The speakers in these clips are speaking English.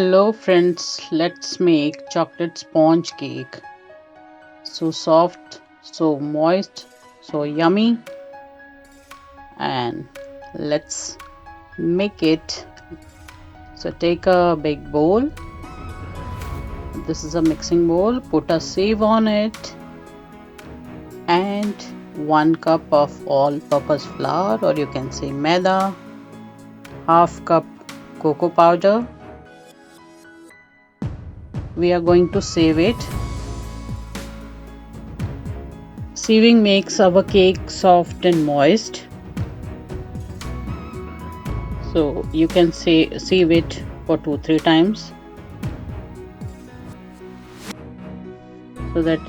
Hello friends, let's make chocolate sponge cake. So soft, so moist, so yummy, and let's make it. So take a big bowl. This is a mixing bowl. Put a sieve on it and 1 cup of all-purpose flour, or you can say maida, half cup cocoa powder. We are going to sieve it. Sieving makes our cake soft and moist. So you can sieve it for 2-3 times so that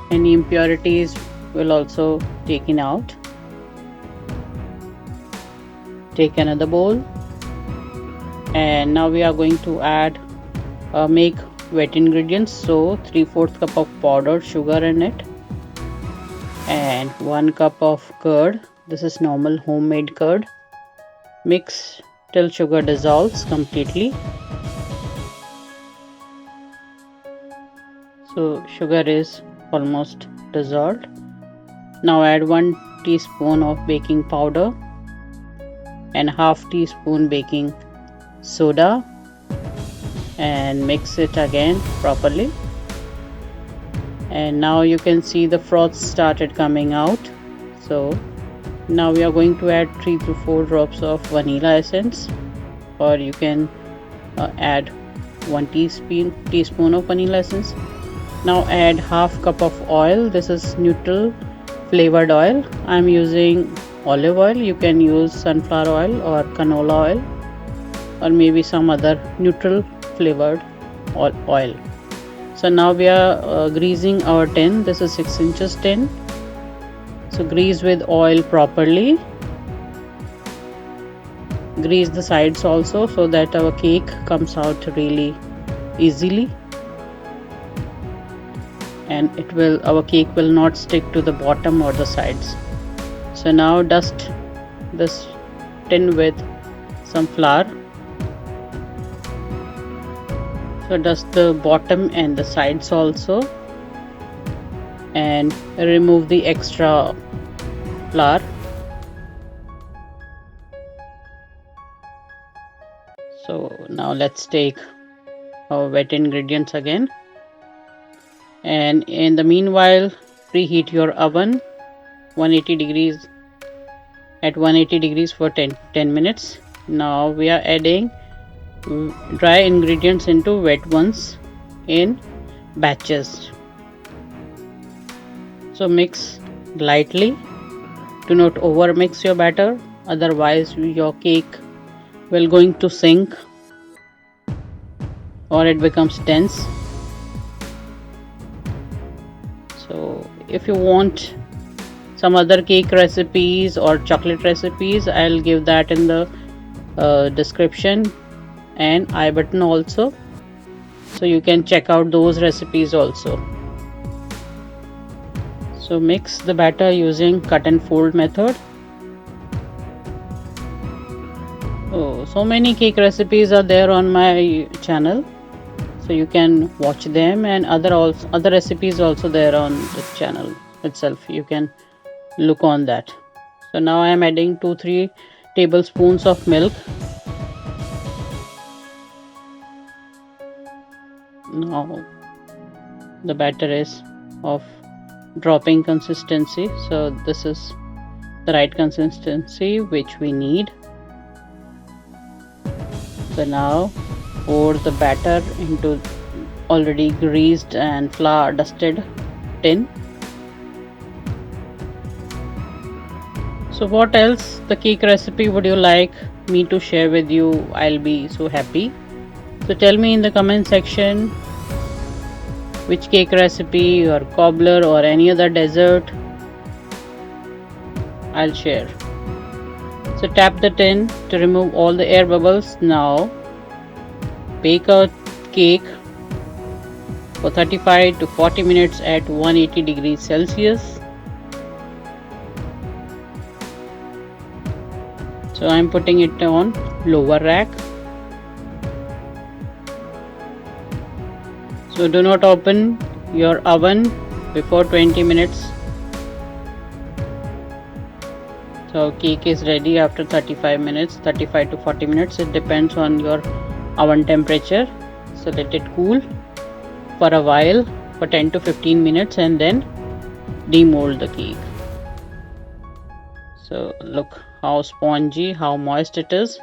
any impurities will also taken out. Take another bowl, and now we are going to add make wet ingredients. So 3/4 cup of powdered sugar in it and 1 cup of curd. This is normal homemade curd. Mix till sugar dissolves completely. So sugar is almost dissolved. Now add 1 teaspoon of baking powder and half teaspoon baking soda and mix it again properly. And now you can see the froth started coming out. So now we are going to add 3 to 4 drops of vanilla essence, or you can add 1 teaspoon of vanilla essence. Now add half cup of oil. This is neutral flavored oil. I am using olive oil. You can use sunflower oil or canola oil, or maybe some other neutral flavored oil. So now we are greasing our tin. This is 6 inches tin. So grease with oil properly. Grease the sides also so that our cake comes out really easily, and our cake will not stick to the bottom or the sides. So now dust this tin with some flour. So dust the bottom and the sides also, and remove the extra flour. So now let's take our wet ingredients again, and in the meanwhile preheat your oven at 180 degrees for 10 minutes. Now we are adding dry ingredients into wet ones in batches. So mix lightly. Do not over mix your batter, otherwise your cake will going to sink or it becomes dense. So if you want some other cake recipes or chocolate recipes, I'll give that in the description and I button also, so you can check out those recipes also. So mix the batter using cut and fold method. So many cake recipes are there on my channel, so you can watch them, and other recipes also there on the channel itself. You can look on that. So now I am adding 2-3 tablespoons of milk. Now the batter is of dropping consistency, so this is the right consistency which we need. So now pour the batter into already greased and flour dusted tin. So what else the cake recipe would you like me to share with you? I'll be so happy. So tell me in the comment section which cake recipe or cobbler or any other dessert I'll share. So tap the tin to remove all the air bubbles. Now bake a cake for 35 to 40 minutes at 180 degrees Celsius. So I'm putting it on lower rack. So do not open your oven before 20 minutes. So cake is ready after 35 minutes, 35 to 40 minutes. It depends on your oven temperature. So let it cool for a while, for 10 to 15 minutes, and then demold the cake. So look how spongy, how moist it is.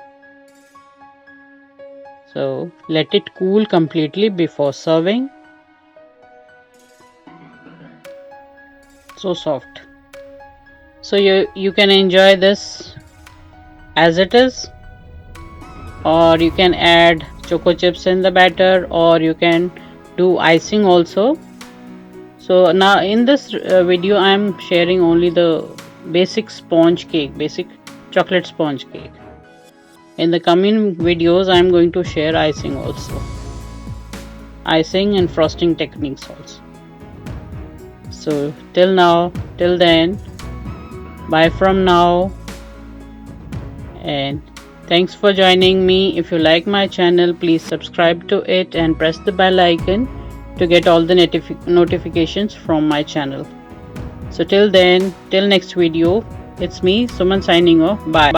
So let it cool completely before serving. So soft. So you can enjoy this as it is, or you can add choco chips in the batter, or you can do icing also. So now in this video I am sharing only the basic sponge cake, basic chocolate sponge cake. In the coming videos I am going to share icing also, icing and frosting techniques also. So till then, bye from now, and thanks for joining me. If you like my channel, please subscribe to it and press the bell icon to get all the notifications from my channel. So till then, till next video, it's me Suman signing off. Bye.